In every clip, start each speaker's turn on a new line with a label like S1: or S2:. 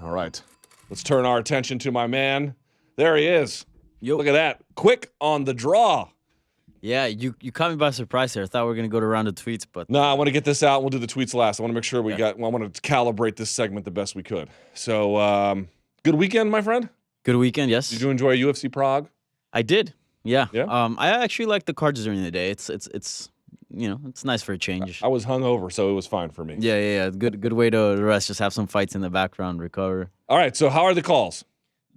S1: All right. Let's turn our attention to my man. There he is.
S2: Yo.
S1: Look at that. Quick on the draw.
S2: Yeah, you caught me by surprise there. I thought we were going to go to round of tweets, but...
S1: No, I want to get this out. We'll do the tweets last. I want to make sure I want to calibrate this segment the best we could. So, good weekend, my friend?
S2: Good weekend, yes.
S1: Did you enjoy UFC Prague?
S2: I did, yeah.
S1: Yeah?
S2: I actually like the cards during the day. It's it's nice for a change.
S1: I was hungover, so it was fine for me.
S2: Yeah. Good way to rest. Just have some fights in the background, recover.
S1: All right, so how are the calls?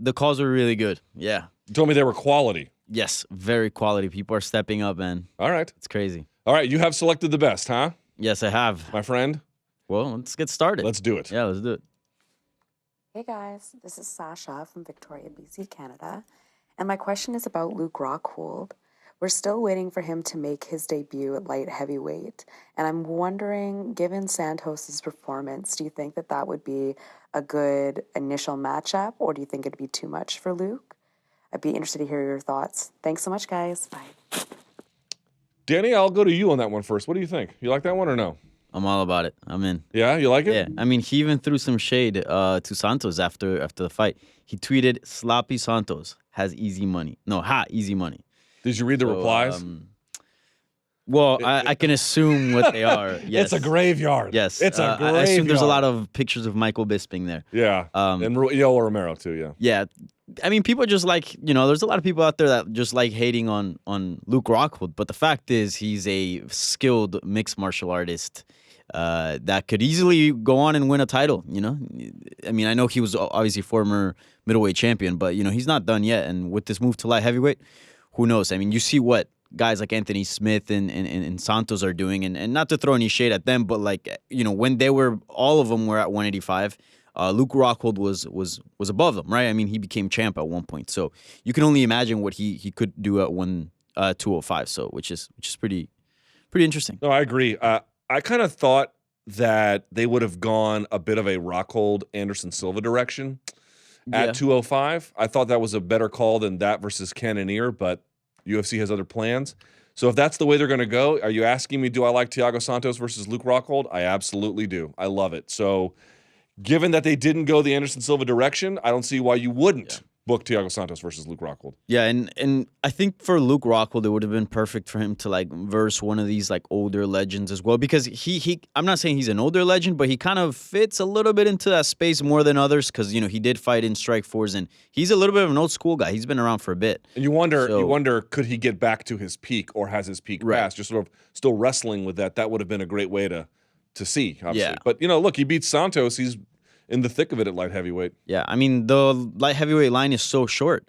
S2: The calls were really good, yeah.
S1: You told me they were quality.
S2: Yes, very quality. People are stepping up, man.
S1: All right.
S2: It's crazy.
S1: All right, you have selected the best, huh?
S2: Yes, I have.
S1: My friend?
S2: Well, let's get started.
S1: Let's do it.
S2: Yeah, let's do it.
S3: Hey guys, this is Sasha from Victoria, BC, Canada, and my question is about Luke Rockhold. We're still waiting for him to make his debut at light heavyweight, and I'm wondering, given Santos's performance, do you think that would be a good initial matchup, or do you think it'd be too much for Luke? I'd be interested to hear your thoughts. Thanks so much, guys. Bye.
S1: Danny, I'll go to you on that one first. What do you think? You like that one or no?
S2: I'm all about it. I'm in.
S1: Yeah, you like it?
S2: Yeah, I mean, he even threw some shade to Santos after the fight. He tweeted, "Sloppy Santos has easy money. No, easy money."
S1: Did you read the replies?
S2: Well, I can assume what they are. Yes.
S1: It's a graveyard.
S2: Yes.
S1: It's a graveyard.
S2: I assume there's a lot of pictures of Michael Bisping there.
S1: Yeah. And Yoel Romero, too, yeah.
S2: Yeah. I mean, people just like, there's a lot of people out there that just like hating on Luke Rockhold. But the fact is, he's a skilled mixed martial artist that could easily go on and win a title, I mean, I know he was obviously former middleweight champion, but, he's not done yet. And with this move to light heavyweight, who knows? I mean, you see what guys like Anthony Smith and Santos are doing, and not to throw any shade at them, but like, when all of them were at 185, Luke Rockhold was above them, right? I mean, he became champ at one point, so you can only imagine what he could do at 205. So which is pretty interesting.
S1: No, I agree. I kind of thought that they would have gone a bit of a Rockhold Anderson Silva direction at 205. I thought that was a better call than that versus Cannonier, but UFC has other plans. So if that's the way they're going to go, are you asking me, do I like Thiago Santos versus Luke Rockhold? I absolutely do. I love it. So given that they didn't go the Anderson Silva direction, I don't see why you wouldn't book Thiago Santos versus Luke Rockhold.
S2: Yeah, and I think for Luke Rockhold, it would have been perfect for him to like verse one of these like older legends as well, because he I'm not saying he's an older legend, but he kind of fits a little bit into that space more than others because he did fight in Strikeforce, and he's a little bit of an old school guy. He's been around for a bit.
S1: And you wonder could he get back to his peak, or has his peak passed? Just sort of still wrestling with that. That would have been a great way to see, obviously.
S2: Yeah.
S1: But look, he beats Santos. He's in the thick of it at light heavyweight.
S2: Yeah, I mean, the light heavyweight line is so short.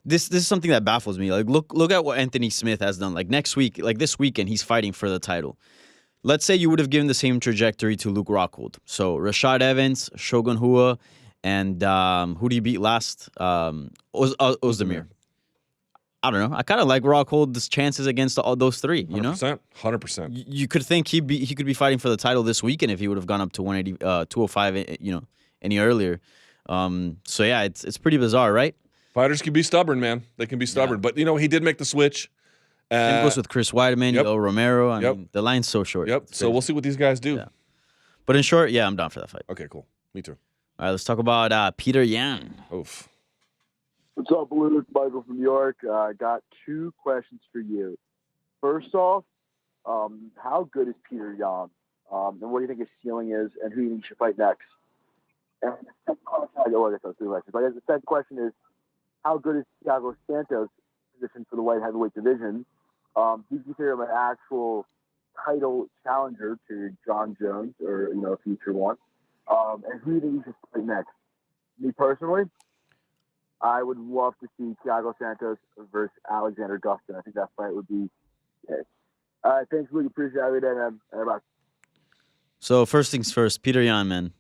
S2: This is something that baffles me. Like, look at what Anthony Smith has done. Like this weekend, he's fighting for the title. Let's say you would have given the same trajectory to Luke Rockhold. So Rashad Evans, Shogun Hua, and who do you beat last? Ozdemir. I don't know. I kind of like Rockhold's chances against all those three.
S1: 100%.
S2: You could think he could be fighting for the title this weekend if he would have gone up to 205. Any earlier. So yeah, it's pretty bizarre, right?
S1: Fighters can be stubborn, man. They can be stubborn. But he did make the switch.
S2: Same goes with Chris Weidman, Yoel Romero. I mean, the line's so short.
S1: Yep. So we'll see what these guys do.
S2: Yeah. But in short, I'm down for that fight.
S1: Okay, cool. Me too.
S2: All right, let's talk about Peter Yan.
S1: Oof.
S4: What's up, Luke? Michael from New York. I got two questions for you. First off, how good is Peter Yan? And what do you think his ceiling is, and who you should fight next? And the second question is, how good is Thiago Santos' position for the light heavyweight division? Do you consider him an actual title challenger to John Jones, or a future one? And who do you think you should fight next? Me personally, I would love to see Thiago Santos versus Alexander Gustin. I think that fight would be good. Thanks, Luke. Appreciate it every day, man. Bye.
S2: So first things first, Peter Yan, man.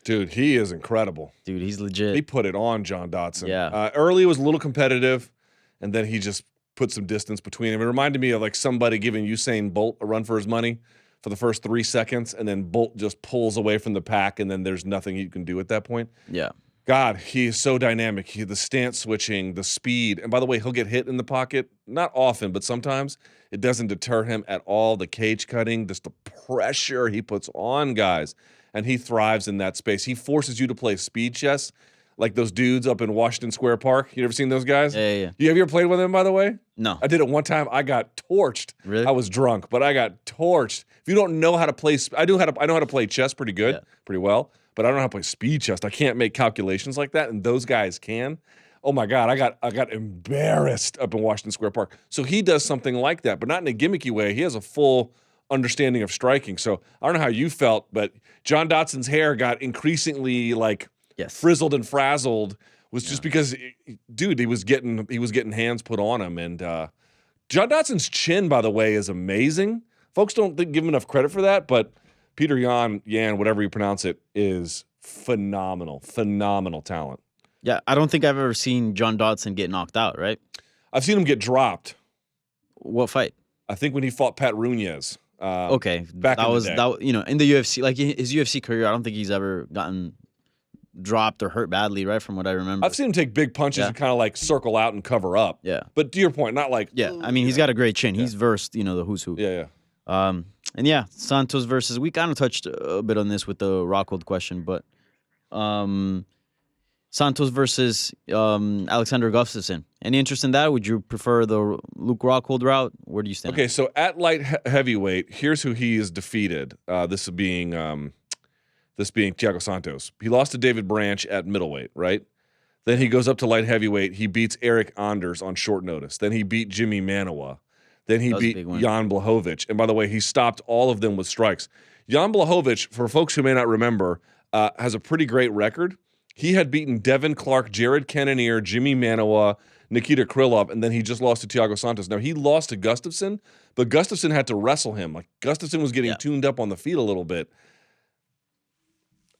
S1: Dude, he is incredible.
S2: Dude, he's legit.
S1: He put it on John Dodson.
S2: Yeah.
S1: Early it was a little competitive, and then he just put some distance between him. It reminded me of like somebody giving Usain Bolt a run for his money for the first 3 seconds, and then Bolt just pulls away from the pack, and then there's nothing you can do at that point.
S2: Yeah.
S1: God, he is so dynamic. The stance switching, the speed. And by the way, he'll get hit in the pocket. Not often, but sometimes. It doesn't deter him at all. The cage cutting, just the pressure he puts on guys. And he thrives in that space. He forces you to play speed chess, like those dudes up in Washington Square Park. You ever seen those guys?
S2: Yeah.
S1: You ever played with them, by the way?
S2: No.
S1: I did it one time. I got torched.
S2: Really?
S1: I was drunk, but I got torched. If you don't know how to play, I know how to play chess pretty good, pretty well, but I don't know how to play speed chess. I can't make calculations like that, and those guys can. Oh my God, I got embarrassed up in Washington Square Park. So he does something like that, but not in a gimmicky way. He has a full understanding of striking. So I don't know how you felt, but John Dotson's hair got increasingly like frizzled and frazzled. Was just because, dude, he was getting hands put on him. And John Dotson's chin, by the way, is amazing. Folks don't give him enough credit for that, but Peter Yan, whatever you pronounce it, is phenomenal talent.
S2: Yeah, I don't think I've ever seen John Dodson get knocked out, right?
S1: I've seen him get dropped.
S2: What fight?
S1: I think when he fought Pat Runez.
S2: Okay,
S1: back in the day.
S2: that you know, in the UFC, like his UFC career, I don't think he's ever gotten dropped or hurt badly, right? From what I remember,
S1: I've seen him take big punches and kind of like circle out and cover up.
S2: Yeah,
S1: but to your point, not like
S2: I mean, he's got a great chin. He's versed, the who's who.
S1: Yeah.
S2: And yeah, Santos versus, we kind of touched a bit on this with the Rockhold question, but Santos versus Alexander Gustafsson. Any interest in that? Would you prefer the Luke Rockhold route? Where do you stand?
S1: Okay, so at light heavyweight, here's who he is defeated. This being Thiago Santos. He lost to David Branch at middleweight, right? Then he goes up to light heavyweight. He beats Eric Anders on short notice. Then he beat Jimmy Manawa. Then he beat Jan Blachowicz. And by the way, he stopped all of them with strikes. Jan Blachowicz, for folks who may not remember, has a pretty great record. He had beaten Devin Clark, Jared Cannonier, Jimmy Manawa, Nikita Krylov, and then he just lost to Thiago Santos. Now, he lost to Gustafsson, but Gustafsson had to wrestle him. Like, Gustafsson was getting tuned up on the feet a little bit.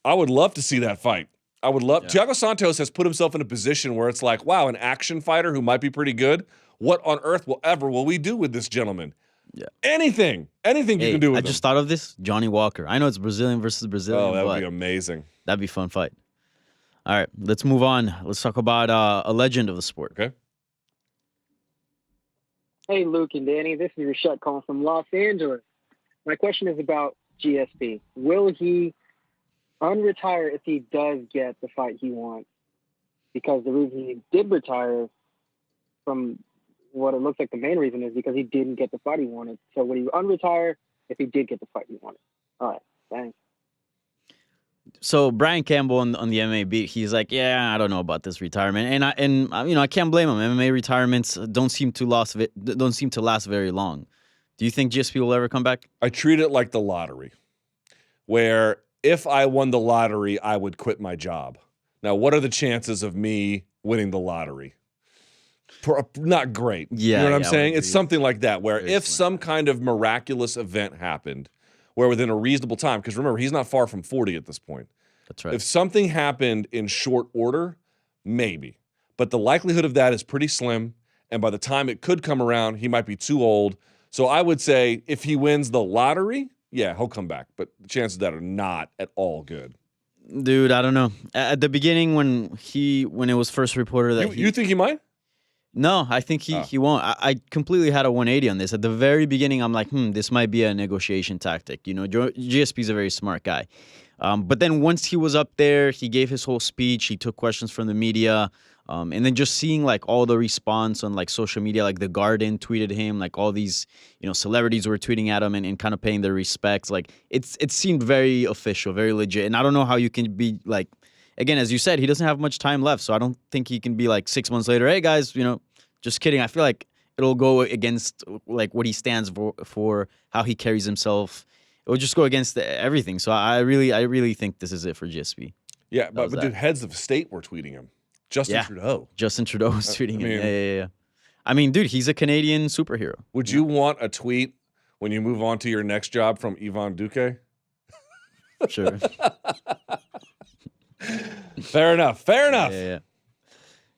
S1: I would love to see that fight. I would love. Thiago Santos has put himself in a position where it's like, wow, an action fighter who might be pretty good. What on earth will we do with this gentleman? Yeah. Anything you can do with him.
S2: I just thought of this, Johnny Walker. I know it's Brazilian versus Brazilian.
S1: Oh, that would be amazing.
S2: That'd be a fun fight. All right, let's move on. Let's talk about a legend of the sport.
S1: Okay.
S5: Hey, Luke and Danny. This is Rashad calling from Los Angeles. My question is about GSP. Will he unretire if he does get the fight he wants? Because the reason he did retire, from what it looks like the main reason, is because he didn't get the fight he wanted. So would he unretire if he did get the fight he wanted? All right, thanks.
S2: So Brian Campbell on the MMA beat, he's like, yeah, I don't know about this retirement, and I can't blame him. MMA retirements don't seem to last very long. Do you think GSP will ever come back?
S1: I treat it like the lottery, where if I won the lottery, I would quit my job. Now, what are the chances of me winning the lottery? Not great.
S2: Yeah,
S1: you know what I'm saying? It's something like that, where if some kind of miraculous event happened, where within a reasonable time, because remember, he's not far from 40 at this point.
S2: That's right.
S1: If something happened in short order, maybe. But the likelihood of that is pretty slim, and by the time it could come around, he might be too old. So I would say if he wins the lottery, yeah, he'll come back. But the chances of that are not at all good.
S2: Dude, I don't know. At the beginning, when it was first reported that
S1: you think he might?
S2: No, I think he won't. I completely had a 180 on this. At the very beginning, I'm like, this might be a negotiation tactic. GSP's a very smart guy. But then once he was up there, he gave his whole speech. He took questions from the media. And then just seeing like all the response on like social media, like The Garden tweeted him, like all these, celebrities were tweeting at him and kind of paying their respects. Like it seemed very official, very legit. And I don't know how you can be like, again, as you said, he doesn't have much time left. So I don't think he can be like 6 months later, hey guys, just kidding. I feel like it'll go against like what he stands for how he carries himself. It would just go against everything. So I really think this is it for GSP.
S1: Yeah, but dude, heads of state were tweeting him. Justin Trudeau.
S2: Justin Trudeau was tweeting him. Yeah. I mean, dude, he's a Canadian superhero.
S1: Would you want a tweet when you move on to your next job from Ivan Duque?
S2: Sure.
S1: Fair enough.
S2: Yeah.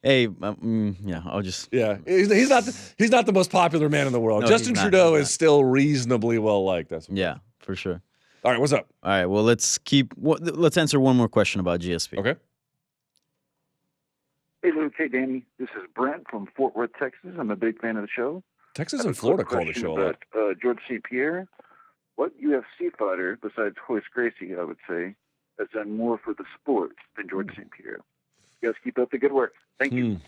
S2: Hey, I'll just.
S1: Yeah, he's not the most popular man in the world.
S2: No,
S1: Justin Trudeau is still reasonably well liked.
S2: Yeah, for sure.
S1: All right, what's up?
S2: All right, well, let's answer one more question about GSP.
S1: Okay.
S6: Hey, Luke. Hey, Danny. This is Brent from Fort Worth, Texas. I'm a big fan of the show.
S1: Texas
S6: I have
S1: and
S6: a
S1: Florida
S6: quick
S1: call the
S6: question
S1: show a lot.
S6: about Georges St-Pierre. What UFC fighter, besides Hoist Gracie, I would say, has done more for the sport than Georges St-Pierre? You guys keep up the good work. Thank you.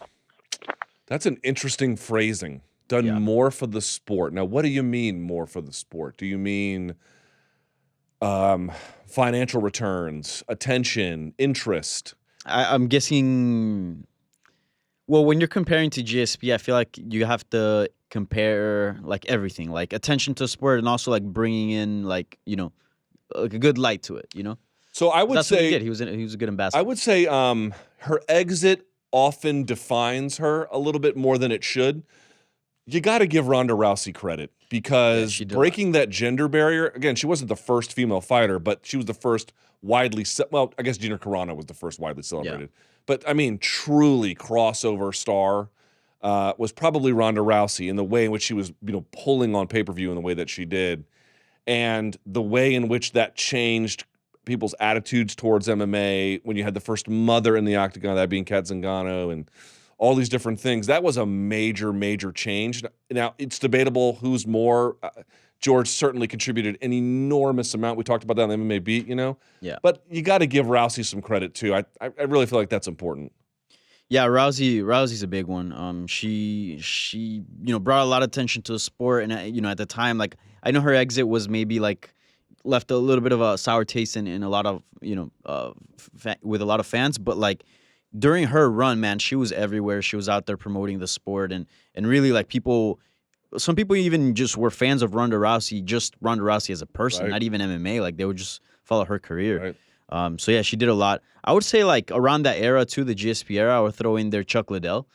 S1: That's an interesting phrasing. Done more for the sport. Now, what do you mean more for the sport? Do you mean financial returns, attention, interest?
S2: I'm guessing. Well, when you're comparing to GSP, I feel like you have to compare like everything, like attention to sport, and also like bringing in like like a good light to it.
S1: So I would
S2: That's what he
S1: say
S2: did. He was a good ambassador.
S1: I would say her exit often defines her a little bit more than it should. You got to give Ronda Rousey credit because breaking that gender barrier, again, she wasn't the first female fighter, but she was the first widely, well, I guess Gina Carano was the first widely celebrated. But I mean, truly crossover star was probably Ronda Rousey in the way in which she was, pulling on pay-per-view in the way that she did. And the way in which that changed people's attitudes towards MMA when you had the first mother in the octagon, that being Kat Zingano, and all these different things. That was a major, major change. Now, it's debatable who's more. George certainly contributed an enormous amount. We talked about that on the MMA Beat,
S2: Yeah.
S1: But you got to give Rousey some credit, too. I really feel like that's important.
S2: Yeah, Rousey's a big one. She brought a lot of attention to the sport, and at the time, like I know her exit was maybe like left a little bit of a sour taste in a lot of with a lot of fans, but like during her run, man, she was everywhere. She was out there promoting the sport, and really like some people even just were fans of Ronda Rousey, just Ronda Rousey as a person, not even MMA. Like they would just follow her career.
S1: Right.
S2: So yeah, she did a lot. I would say like around that era too, the GSP era, I would throw in there Chuck Liddell.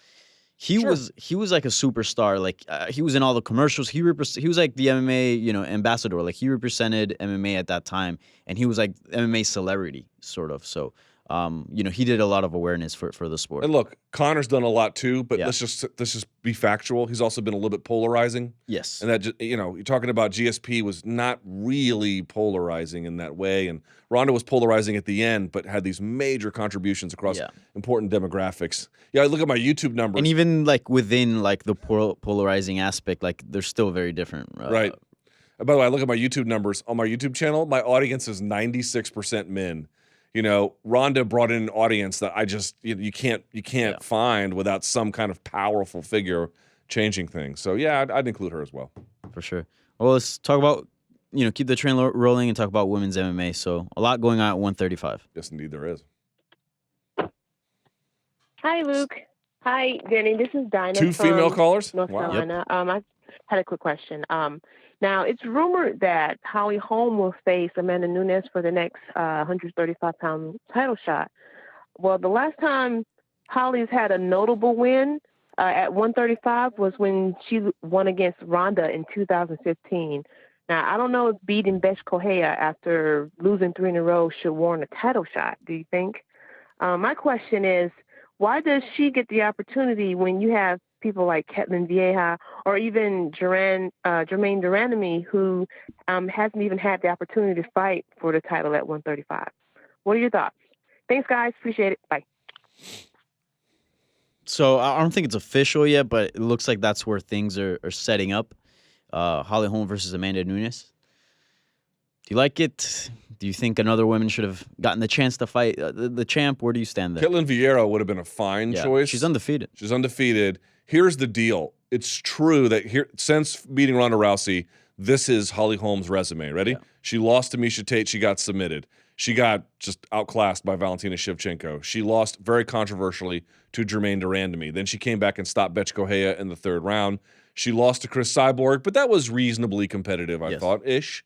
S2: He was like a superstar. Like he was in all the commercials. He was like the MMA ambassador. Like he represented MMA at that time, and he was like MMA celebrity sort of. So he did a lot of awareness for the sport.
S1: And look, Connor's done a lot too, but let's just be factual. He's also been a little bit polarizing.
S2: Yes.
S1: And that just, you're talking about GSP was not really polarizing in that way. And Ronda was polarizing at the end, but had these major contributions across important demographics. Yeah, I look at my YouTube numbers.
S2: And even like within like the polarizing aspect, like they're still very different.
S1: Right. By the way, I look at my YouTube numbers. On my YouTube channel, my audience is 96% men. Ronda brought in an audience that I just you can't find without some kind of powerful figure changing things. So yeah, I'd include her as well.
S2: For sure. Well, let's talk about keep the train rolling and talk about women's MMA. So a lot going on at 135.
S1: Yes, indeed, there is.
S7: Hi, Luke. Hi, Danny. This is Dinah.
S1: Two female callers?
S7: North
S1: Wow.
S7: Carolina. I had a quick question. Now, it's rumored that Holm will face Amanda Nunes for the next 135-pound title shot. Well, the last time Holly's had a notable win at 135 was when she won against Ronda in 2015. Now, I don't know if beating Besh Correia after losing 3 in a row should warrant a title shot, do you think? My question is, why does she get the opportunity when you have people like Ketlin Vieja or even Jermaine Durandamy, who hasn't even had the opportunity to fight for the title at 135? What are your thoughts? Thanks, guys. Appreciate it. Bye.
S2: So I don't think it's official yet, but it looks like that's where things are setting up. Holly Holm versus Amanda Nunes. Do you like it? Do you think another woman should have gotten the chance to fight the champ? Where do you stand there?
S1: Ketlin Vieira would have been a fine choice.
S2: She's undefeated.
S1: Here's the deal. It's true that since beating Ronda Rousey, this is Holly Holm's resume. Ready? Yeah. She lost to Miesha Tate. She got submitted. She got just outclassed by Valentina Shevchenko. She lost very controversially to Jermaine Durandamy. Then she came back and stopped Besh Correia in the 3rd round. She lost to Chris Cyborg, but that was reasonably competitive, I thought-ish.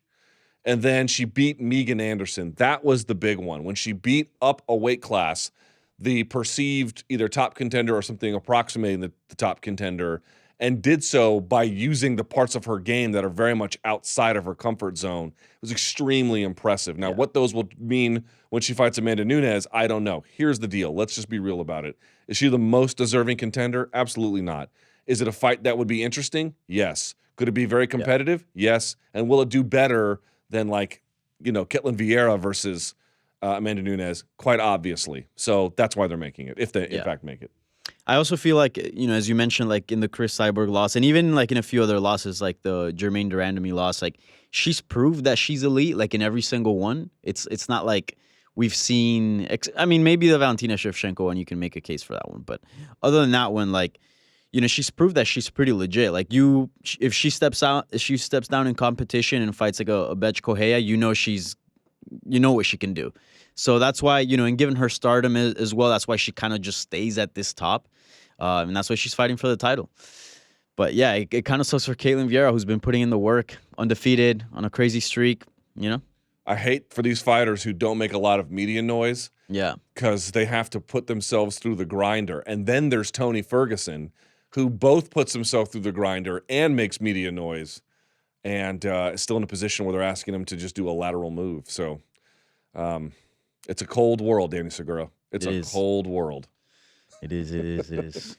S1: And then she beat Megan Anderson. That was the big one. When she beat up a weight class, the perceived either top contender or something approximating the top contender, and did so by using the parts of her game that are very much outside of her comfort zone. It was extremely impressive. Now, what those will mean when she fights Amanda Nunes, I don't know. Here's the deal. Let's just be real about it. Is she the most deserving contender? Absolutely not. Is it a fight that would be interesting? Yes. Could it be very competitive? Yes. And will it do better than Ketlin Vieira versus Amanda Nunes? Quite obviously. So that's why they're making it, if they in fact make it.
S2: I also feel like, as you mentioned, like in the Chris Cyborg loss, and even like in a few other losses, like the Jermaine Durandamy loss, like she's proved that she's elite, like in every single one. It's not like we've seen. I mean, maybe the Valentina Shevchenko one, you can make a case for that one, but other than that one, like, she's proved that she's pretty legit. Like if she steps down in competition and fights like a Betch Correia, you know what she can do. So that's why, and given her stardom as well, that's why she kind of just stays at this top. And that's why she's fighting for the title. But yeah, it kind of sucks for Caitlin Vieira, who's been putting in the work, undefeated, on a crazy streak,
S1: I hate for these fighters who don't make a lot of media noise.
S2: Yeah.
S1: Because they have to put themselves through the grinder. And then there's Tony Ferguson, who both puts himself through the grinder and makes media noise, and is still in a position where they're asking him to just do a lateral move. So it's a cold world, Danny Segura. It's a cold world.
S2: It is.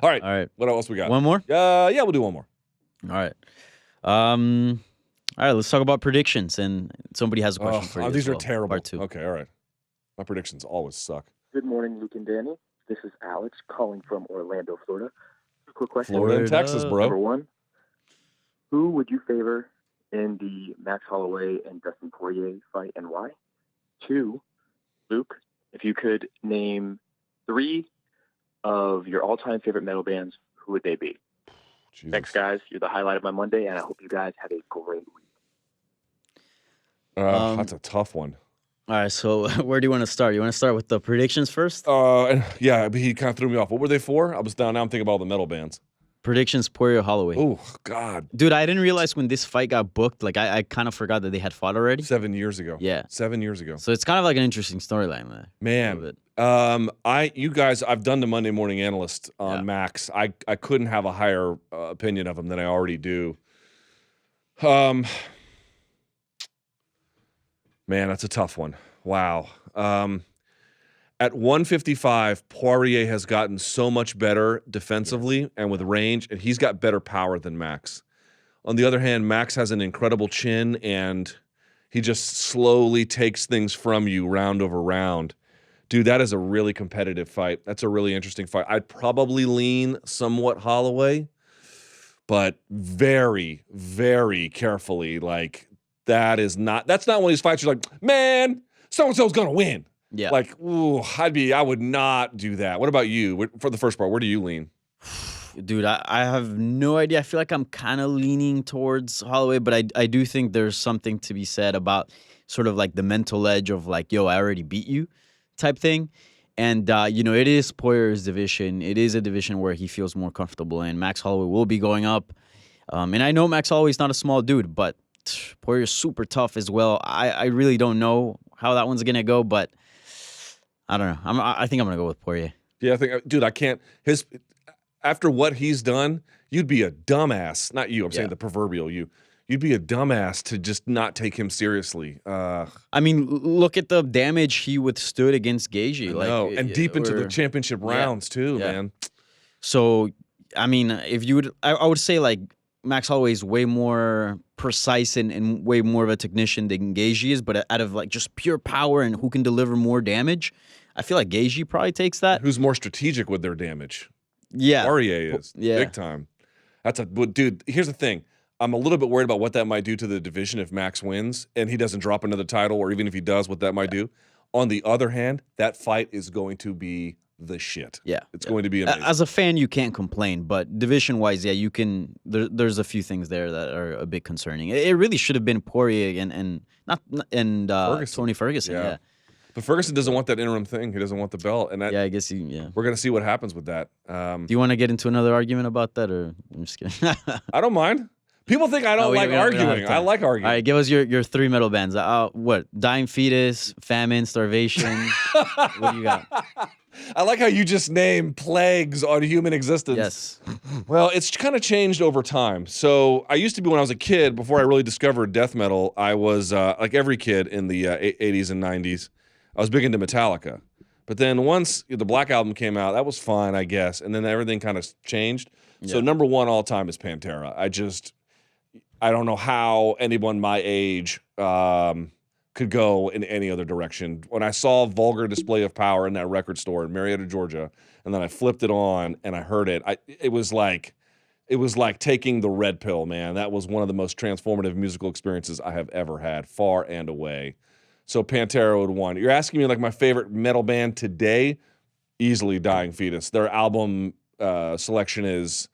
S1: All right. What else we got?
S2: One more?
S1: Yeah, we'll do one more.
S2: All right. All right, let's talk about predictions. And somebody has a question for you.
S1: These are terrible.
S2: Part 2.
S1: Okay, all right. My predictions always suck.
S8: Good morning, Luke and Danny. This is Alex calling from Orlando, Florida. Quick question.
S1: Florida and Texas, bro.
S8: Number 1, who would you favor in the Max Holloway and Dustin Poirier fight, and why? 2, Luke, if you could name 3 of your all-time favorite metal bands, who would they be?
S1: Jesus.
S8: Thanks, guys. You're the highlight of my Monday, and I hope you guys have a great week.
S1: That's a tough one.
S2: All right, so where do you want to start? You want to start with the predictions first?
S1: Yeah, but he kind of threw me off. What were they for? Now I'm thinking about all the metal bands.
S2: Predictions, Poirier, Holloway.
S1: Oh, God.
S2: Dude, I didn't realize when this fight got booked, like I kind of forgot that they had fought already.
S1: 7 years ago.
S2: Yeah.
S1: 7 years ago.
S2: So it's kind of like an interesting storyline there.
S1: Man, you guys, I've done the Monday Morning Analyst on Max. I couldn't have a higher opinion of him than I already do. Man, that's a tough one. Wow. At 155, Poirier has gotten so much better defensively and with range, and he's got better power than Max. On the other hand, Max has an incredible chin, and he just slowly takes things from you round over round. Dude, that is a really competitive fight. That's a really interesting fight. I'd probably lean somewhat Holloway, but very, very carefully. Like, that's not one of these fights you're like, man, so-and-so's going to win.
S2: Yeah.
S1: Like, ooh, I would not do that. What about you? For the first part, where do you lean?
S2: Dude, I have no idea. I feel like I'm kind of leaning towards Holloway, but I do think there's something to be said about sort of like the mental edge of like, yo, I already beat you type thing. And, it is Poirier's division. It is a division where he feels more comfortable in. Max Holloway will be going up. And I know Max Holloway's not a small dude, but Poirier's super tough as well. I really don't know how that one's going to go, but I don't know. I think I'm going to go with Poirier.
S1: Yeah, I think, dude, I can't. After what he's done, you'd be a dumbass. Not you, I'm saying the proverbial you. You'd be a dumbass to just not take him seriously.
S2: I mean, look at the damage he withstood against Gaethje.
S1: And deep into the championship rounds, too, man.
S2: So, I mean, if you would, I would say, like, Max Holloway is way more precise and way more of a technician than Gaethje is, but out of, like, just pure power and who can deliver more damage, I feel like Gaethje probably takes that.
S1: Who's more strategic with their damage?
S2: Yeah.
S1: Poirier is. Yeah. Big time. Dude, here's the thing. I'm a little bit worried about what that might do to the division if Max wins and he doesn't drop another title, or even if he does, what that might do. On the other hand, that fight is going to be the shit.
S2: Yeah.
S1: It's going to be amazing.
S2: As a fan, you can't complain, but division-wise, yeah, you can. There's a few things there that are a bit concerning. It really should have been Poirier and Tony Ferguson. Yeah.
S1: But Ferguson doesn't want that interim thing. He doesn't want the belt. And
S2: I guess
S1: we're going to see what happens with that.
S2: Do you want to get into another argument about that, or I'm just kidding?
S1: I don't mind. People think I don't like arguing. I like arguing.
S2: All right, give us your 3 metal bands. What? Dying fetus, famine, starvation. What do you got?
S1: I like how you just name plagues on human existence.
S2: Yes.
S1: Well, it's kind of changed over time. So I used to be, when I was a kid, before I really discovered death metal, I was like every kid in the 80s and 90s. I was big into Metallica. But then once the Black Album came out, that was fine, I guess. And then everything kind of changed. Yeah. So number 1 all time is Pantera. I don't know how anyone my age could go in any other direction. When I saw Vulgar Display of Power in that record store in Marietta, Georgia, and then I flipped it on and I heard it, it was like taking the red pill, man. That was one of the most transformative musical experiences I have ever had, far and away. So Pantera would win. You're asking me like my favorite metal band today? Easily Dying Fetus. Their album selection is,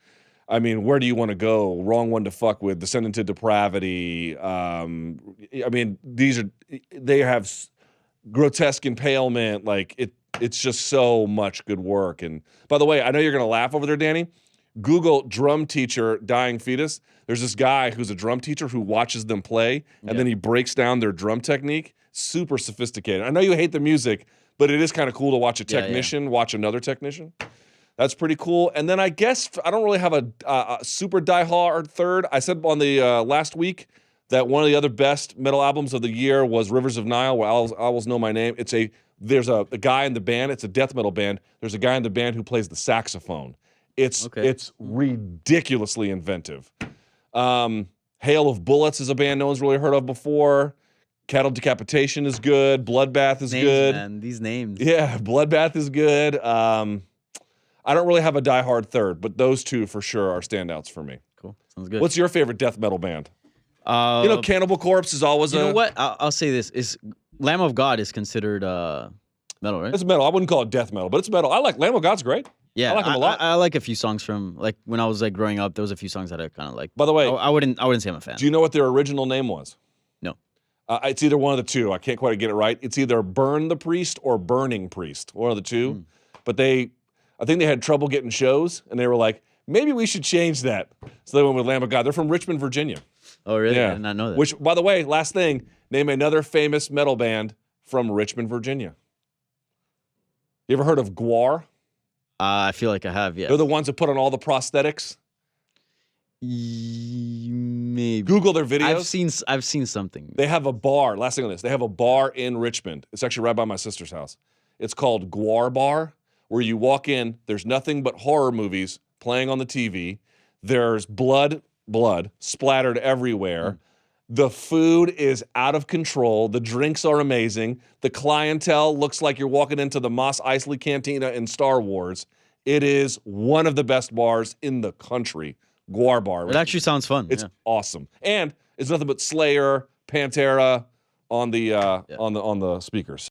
S1: I mean, where do you want to go? Wrong One to Fuck With, Descending to Depravity. I mean, they have Grotesque Impalement. Like it's just so much good work. And by the way, I know you're gonna laugh over there, Danny. Google drum teacher Dying Fetus. There's this guy who's a drum teacher who watches them play, and then he breaks down their drum technique. Super sophisticated. I know you hate the music, but it is kind of cool to watch a technician watch another technician. That's pretty cool. And then I guess I don't really have a super diehard third. I said on the last week that one of the other best metal albums of the year was Rivers of Nile, where Owls Know My Name. There's a guy in the band. It's a death metal band. There's a guy in the band who plays the saxophone. It's ridiculously inventive. Hail of Bullets is a band no one's really heard of before. Cattle Decapitation is good. Bloodbath is good.
S2: Man, these names.
S1: Yeah, Bloodbath is good. I don't really have a diehard third, but those two for sure are standouts for me.
S2: Cool. Sounds good.
S1: What's your favorite death metal band? Cannibal Corpse is always
S2: You know what? I'll say this. Lamb of God is considered metal, right?
S1: It's metal. I wouldn't call it death metal, but it's metal. I like Lamb of God's great.
S2: Yeah,
S1: I like them a lot.
S2: I like a few songs from, like, when I was like growing up, there was a few songs that I kind of like.
S1: By the way,
S2: I wouldn't say I'm a fan.
S1: Do you know what their original name was?
S2: No.
S1: It's either one of the two. I can't quite get it right. It's either Burn the Priest or Burning Priest, one of the two. But I think they had trouble getting shows, and they were like, maybe we should change that. So they went with Lamb of God. They're from Richmond, Virginia.
S2: Oh, really?
S1: Yeah.
S2: I did not know that.
S1: Which, by the way, last thing, name another famous metal band from Richmond, Virginia. You ever heard of Gwar?
S2: I feel like I have, yeah.
S1: They're the ones that put on all the prosthetics.
S2: Maybe.
S1: Google their videos.
S2: I've seen something.
S1: They have a bar. Last thing on this. They have a bar in Richmond. It's actually right by my sister's house. It's called Gwar Bar, where you walk in. There's nothing but horror movies playing on the TV. There's blood splattered everywhere. The food is out of control. The drinks are amazing. The clientele looks like you're walking into the Mos Eisley Cantina in Star Wars. It is one of the best bars in the country. Gwar Bar.
S2: It actually sounds fun.
S1: It's awesome. And it's nothing but Slayer, Pantera on the speakers.